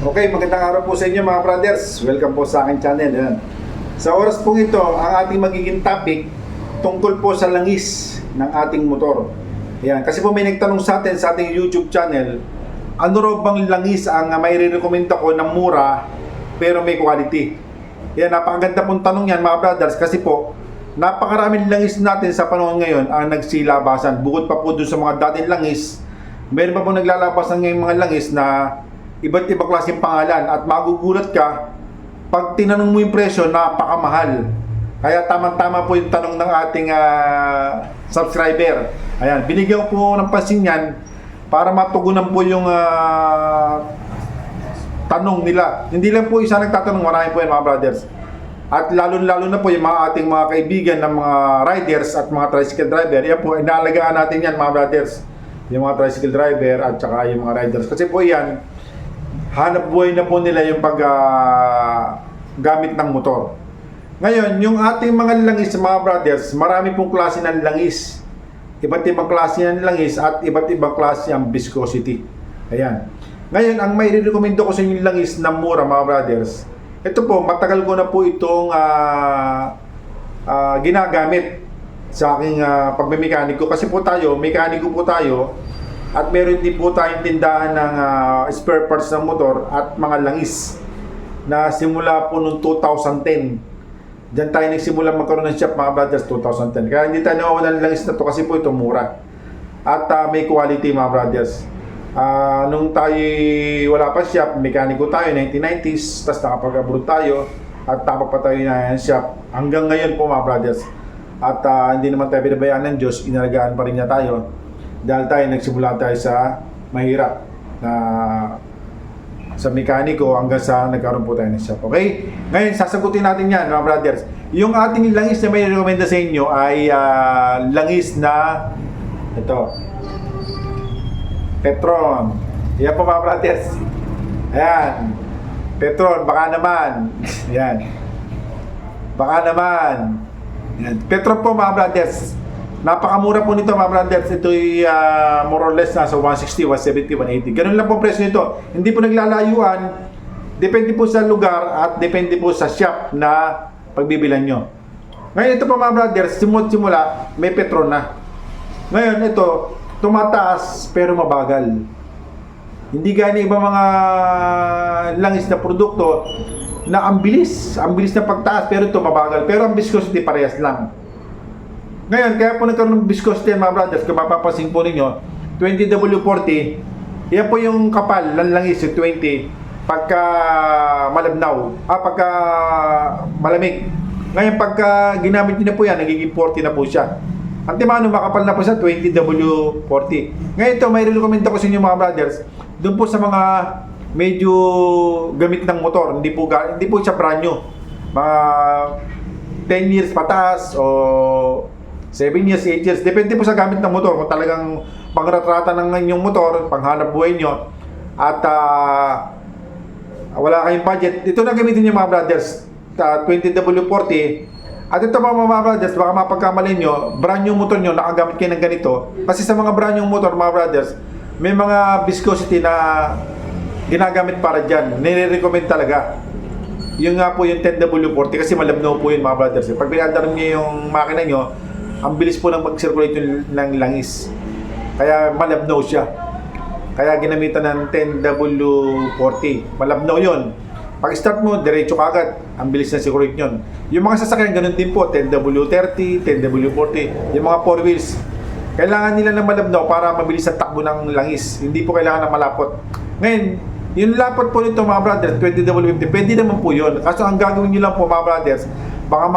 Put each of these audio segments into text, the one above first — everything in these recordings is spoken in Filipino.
Okay, magandang araw po sa inyo mga brothers. Welcome po sa aking channel. Yan. Sa oras pong ito, ang ating magiging topic tungkol po sa langis ng ating motor. Yan. Kasi po may nagtanong sa atin sa ating YouTube channel, ano raw bang langis ang may re-recommend ko ng mura pero may quality? Yan, napakaganda pong tanong yan mga brothers kasi po napakaraming langis natin sa panahon ngayon ang nagsilabasan. Bukod pa po doon sa mga dating langis, meron pa po naglalabasan ngayong mga langis na iba't ibang klaseng pangalan at magugulat ka pag tinanong mo yung presyo, napakamahal. Kaya tamang-tama po yung tanong ng ating subscriber. Ayan, binigyan ko po ng pansin yan para matugunan po yung tanong nila. Hindi lang po isa nagtatanong, marami po yan mga brothers. At lalo-lalo na po yung mga ating mga kaibigan ng mga riders at mga tricycle driver. Yan po, inaalagaan natin yan mga brothers. Yung mga tricycle driver at saka yung mga riders. Kasi po yan, hanap buhay na po nila yung gamit ng motor. Ngayon, yung ating mga langis mga brothers, marami pong klase ng langis. Iba't ibang klase ng langis at iba't ibang klase ang viscosity. Ayan. Ngayon, ang may recommend ko sa inyo langis na mura mga brothers, ito po, matagal ko na po itong ginagamit sa aking pagmemekaniko. Kasi po tayo, mekaniko po tayo, at meron din po tayong tindahan ng spare parts ng motor at mga langis na simula po noong 2010. Diyan tayo nagsimula magkaroon ng shop mga brothers, 2010. Kaya hindi tayo nawawalan ng langis na to kasi po ito mura. At may quality mga brothers. Nung tayo wala pa shop, mekaniko tayo, 1990s, tapos nakapag-abroad tayo at tapos pa tayo na shop. Hanggang ngayon po mga brothers. At hindi naman tayo pinabayaan ng Diyos, inalagaan pa rin niya tayo. Dahil tayo nagsimula tayo sa mahirap na sa mekaniko hanggang sa nagkaroon po tayo ng shop. Okay? Ngayon, sasagutin natin yan mga brothers. Yung ating langis na may recommenda sa inyo ay langis na ito, Petron. Yan po mga brothers. Ayan. Petron, baka naman. Ayan. Baka naman. Ayan. Petron po mga brothers. Napakamura po nito mga brothers. Ito'y more or less nasa 160, 170, 180. Ganun lang po presyo nito. Hindi po naglalayuan. Depende po sa lugar at depende po sa shop na pagbibilan nyo. Ngayon ito po mga brothers, simula may Petron na. Ngayon ito, tumataas pero mabagal. Hindi gaya ng ibang mga langis na produkto na ang bilis na pagtaas pero ito mabagal. Pero ang viscosity parehas lang. Ngayon, kaya po nagkaroon ng viscosity mga brothers, kung mapapansin po ninyo, 20W40, yan po yung kapal ng langis, 20, pagka malabnaw, pagka malamig. Ngayon, pagka ginamit nyo na po yan, nagiging 40 na po siya. Ang timano, makapal na po siya, 20W40. Ngayon ito, may recommend ko sa inyo mga brothers, doon po sa mga medyo gamit ng motor, hindi po siya brand new. Mga 10 years pataas o 7 years, 8 years. Depende po sa gamit ng motor. Kung talagang pangratrata ng inyong motor, panghanap buhay nyo, at wala kayong budget, ito na gamitin nyo mga brothers, 20W40. At ito mga brothers, baka mapagkamali nyo, brand new motor nyo, nakagamit kayo ng ganito. Kasi sa mga brand new motor mga brothers, may mga viscosity na ginagamit para dyan. Nire-recommend talaga. Yung nga po yung 10W40 kasi malabnaw po yun mga brothers. Pag pinadar nyo yung makina nyo, ang bilis po ng mag-circulate ng langis. Kaya malabnaw siya. Kaya ginamitan ng 10W40. Malabnaw yun. Pag start mo, diretso ka agad. Ang bilis na circulate yun. Yung mga sasakyan, ganun din po. 10W30, 10W40. Yung mga 4 wheels. Kailangan nila ng malabnaw para mabilis ang takbo ng langis. Hindi po kailangan ng malapot. Ngayon, yung lapot po nito mga brothers, 20W50, pwede naman po yun. Kaso ang gagawin nyo lang po mga brothers, baka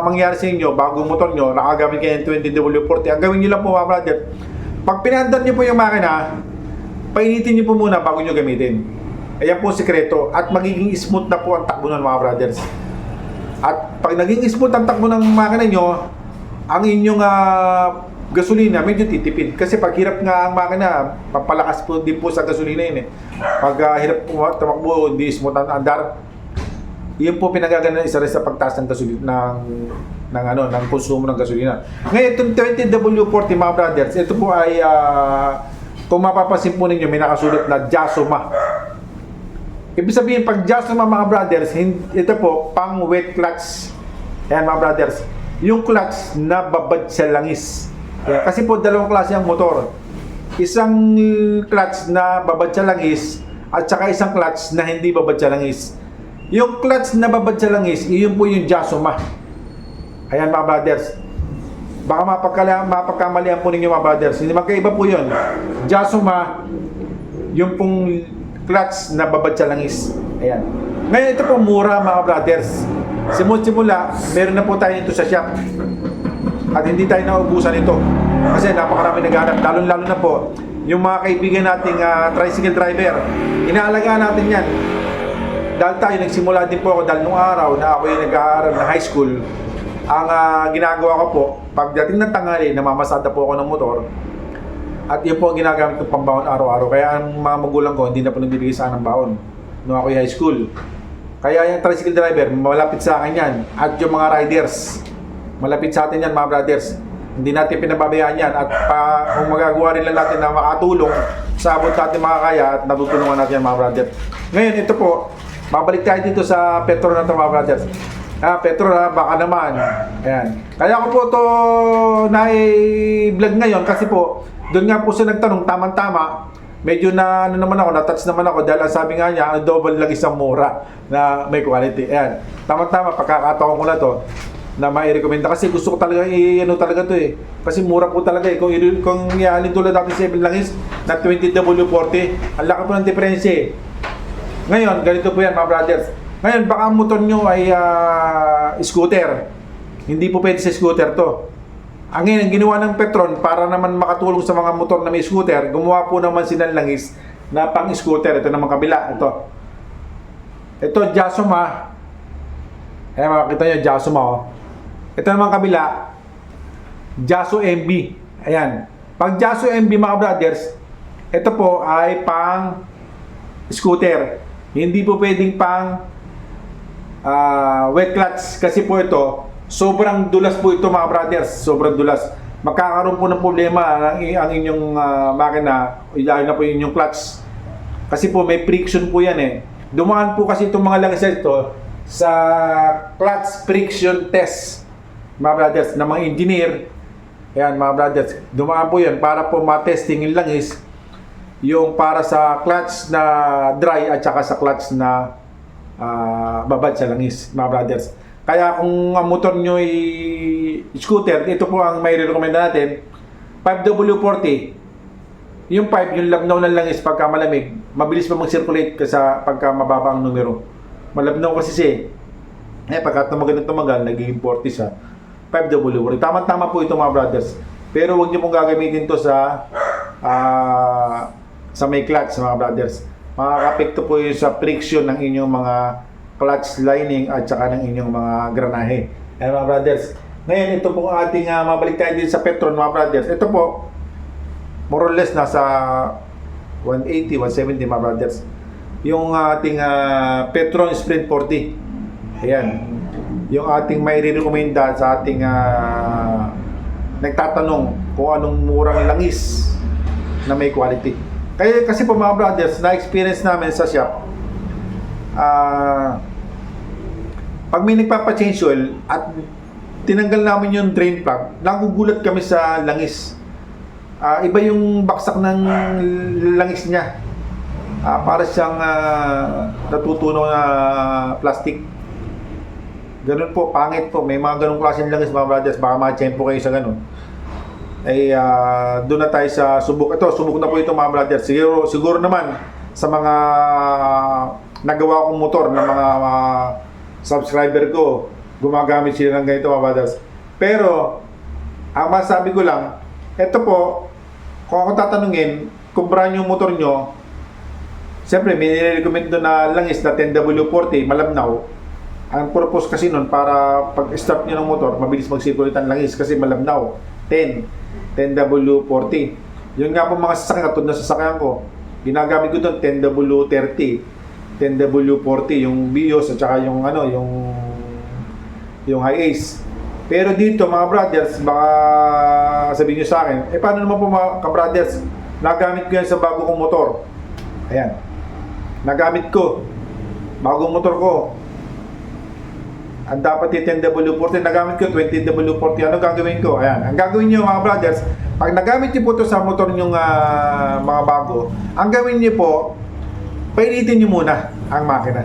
mangyari sa inyo, bagong motor nyo, nakagamit kayo ng 20W40, ang gawin nyo lang po mga brother, pag pinandar nyo po yung makina, painitin nyo po muna bago nyo gamitin. Ayan po sikreto. At magiging smooth na po ang takbo ng mga brothers. At pag naging smooth ang takbo ng makina nyo, ang inyong gasolina medyo titipid. Kasi pag hirap nga ang makina, papalakas po din po sa gasolina yun eh. Pag hirap po tumakbo, hindi smooth ang andar, yun po pinagagana isa rin sa pagtaas ng gasolina ng konsumo ng gasolina. Ngayon itong 20W40 mga brothers, ito po ay kung mapapansin po ninyo may nakasulat na Jasoma. Ibig sabihin, pag Jasuma mga brothers, ito po, pang wet clutch. Ayan mga brothers, yung clutch na babad sa langis. Ayan, kasi po dalawang klase ang motor. Isang clutch na babad sa langis at saka isang clutch na hindi babad sa langis. Yung clutch na babad sa langis, iyon po yung Jasuma. Ayan mga brothers. Baka mapagkamalian po ninyo mga brothers. Hindi magkaiba po yun. Jasuma, yung pong clutch na babad sa langis. Ayan. Ngayon ito po mura mga brothers. Simula, meron na po tayo ito sa shop. At hindi tayo naubusan ito. Kasi napakarami naghanap. Lalo na po, yung mga kaibigan nating tricycle driver. Inaalagaan natin yan. Dahil tayo, nagsimula din po ako dahil nung araw na ako yung nag-aaral na high school. Ang ginagawa ko po, pagdating ng tanghali, namamasada po ako ng motor. At yun po ang ginagamit ng pambaon araw-araw. Kaya ang mga magulang ko, hindi na po nagbibigay sa akin ng baon nung ako yung high school. Kaya yung tricycle driver, malapit sa akin yan. At yung mga riders, malapit sa atin yan mga brothers. Hindi natin pinababayaan yan. At kung magagawa rin lang natin na makatulong sa abot natin makakaya at natutulungan natin yan mga brothers. Ngayon, ito po, babalik tayo dito sa petrol na ito mga brothers. Petrol baka naman. Ayan. Kaya ko po ito na-vlog ngayon kasi po, doon nga po siya nagtanong, tamang-tama. Medyo na, na-touch naman ako dahil ang sabi nga niya, double lang isang mura na may quality. Ayan. Tamang-tama, pagkakataon ko na to na mai-recommenda kasi gusto ko talaga talaga to eh. Kasi mura po talaga eh. Kung ialin tulad natin 7 langis na 20W40, ang laki po ng diferensya eh. Ngayon, ganito po yan mga brothers. Ngayon, baka ang motor nyo ay scooter. Hindi po pwede sa scooter to. Ang ginawa ng Petron para naman makatulong sa mga motor na may scooter, gumawa po naman silang langis na pang scooter. Ito naman kabila. Ito Jasuma. Ayan, makikita nyo Jasuma oh. Ito naman kabila, Jaso MB. Ayan. Pag Jaso MB mga brothers, ito po ay pang scooter. Hindi po pwedeng pang wet clutch kasi po ito, sobrang dulas po ito mga brothers. Sobrang dulas. Magkakaroon po ng problema ang inyong makina, lalo na po yung inyong clutch. Kasi po may friction po yan eh. Dumaan po kasi itong mga langis ito sa clutch friction test mga brothers, na mga engineer. Ayan mga brothers, dumaan po yan para po matesting yung langis, yung para sa clutch na dry at saka sa clutch na babad sa langis mga brothers. Kaya kung ang motor nyo ay scooter, ito po ang may recommend natin, 5W40. Yung 5, yung labnaw ng langis pagka malamig, mabilis pa mag-circulate kasi pagka mababa ang numero. Malabnaw kasi siya eh. Pagka tumagal, naging 40 siya. 5W40. Tama-tama po ito mga brothers. Pero huwag nyo pong gagamitin to sa may clutch mga brothers. Makaka-apekto po yun sa friction ng inyong mga clutch lining at saka ng inyong mga granahe. Ayan mga brothers. Ngayon, ito po ating mabalik tayo din sa Petron mga brothers. Ito po, more or less nasa 180, 170 mga brothers. Yung ating Petron Sprint 40. Ayan. Yung ating may re-recommenda sa ating nagtatanong kung anong murang langis na may quality. Kasi po mga brothers, na-experience namin sa shop, pag may nagpapa-change oil at tinanggal namin yung drain plug, nagugulat kami sa langis. Iba yung baksak ng langis niya. Para siyang natutunaw na plastic. Ganun po, pangit po. May mga ganung klaseng langis mga brothers. Baka ma-tsempo kayo sa ganun. Doon na tayo sa subok. Subok na po ito mga brothers. Siguro naman sa mga nagawa kong motor na mga subscriber ko, gumagamit sila ng ganito mga brothers. Pero ang masabi ko lang, ito po, kung ako tatanungin, kung brand yung motor nyo, siyempre may nire-recommend doon na langis na 10W40 malabnaw. Ang purpose kasi nun, para pag-start nyo ng motor, mabilis mag-circulate ang langis kasi malabnaw. 10W40. Yun nga po mga sasakyan, katulad na sasakyan ko, ginagamit ko doon 10W30, 10W40, yung BIOS at saka yung high ace. Pero dito mga brothers, baka sabihin nyo sa akin, paano naman po mga ka-brothers, nagamit ko yan sa bago kong motor. Ayan, nagamit ko. bagong motor ko. Ang dapat yung 10W40, nagamit ko 20W40. Ano gagawin ko? Ayan. Ang gagawin nyo mga brothers, pag nagamit nyo po ito sa motor nyo mga bago, ang gawin nyo po, painitin nyo muna ang makina.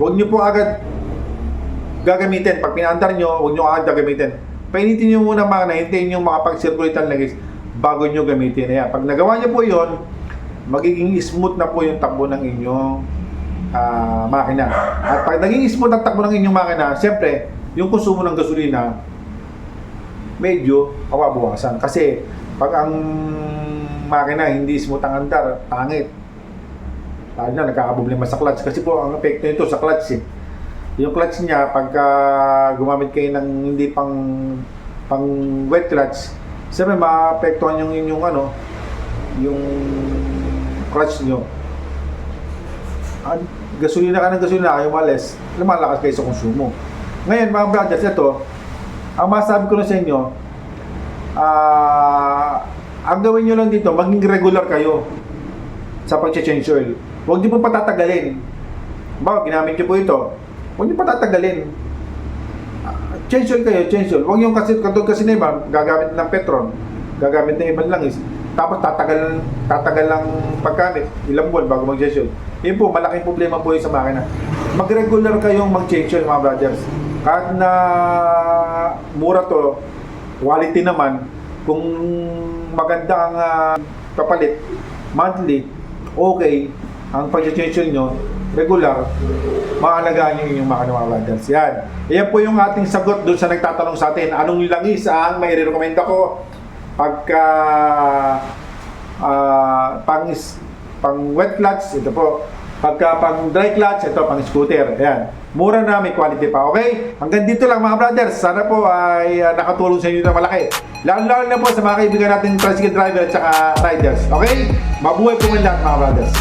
Huwag nyo po agad gagamitin. Pag pinaandar nyo, huwag nyo agad gagamitin. Painitin nyo muna ang makina, hintayin nyo makapag-circulate ang langis bago nyo gamitin. Ayan. Pag nagawa nyo po yun, magiging smooth na po yung takbo ng inyong makina. At pag naging smooth ang takbo ng inyong makina, siyempre, yung konsumo ng gasolina medyo mababawasan. Kasi pag ang makina hindi smooth ang andar, pangit. Lalo na nagkakaproblema sa clutch. Kasi po ang epekto nito sa clutch yung clutch niya, pagka gumamit kayo ng hindi pang wet clutch, siyempre maapektuhan yung inyong yung clutch nyo. Gasolina ka ng gasolina, ayaw malas, lumalakas kayo sa konsumo. Ngayon mga brothers, ito, ang masabi ko na sa inyo, ang gawin nyo lang dito, maging regular kayo sa pag-change oil. Huwag nyo po patatagalin. Bawa, ginamit nyo po ito, huwag nyo patatagalin. Change oil kayo, change oil. Huwag nyo kasi na iba, gagamit ng Petron, gagamit ng ibang langis, tapos tatagal lang paggamit, ilang buwan bago mag-change oil. Yun po, malaking problema po yun sa makina. Mag-regular kayong mag-change oil mga brothers. Kahit na mura to, quality naman, kung maganda ang papalit, monthly, okay, ang pag-change oil nyo, regular, maalagaan nyo yung makina mga brothers. Yan. Yan po yung ating sagot doon sa nagtatanong sa atin. Anong langis ang may recommend ako pagka pang wet clutch, ito po. Pagka pang dry clutch, ito pang scooter. Ayan. Mura na, may quality pa. Okay? Hanggang dito lang mga brothers. Sana po ay nakatulong sa inyo na malaki. Lalo na po sa mga kaibigan natin tricycle driver at saka riders. Okay? Mabuhay po man lahat mga brothers.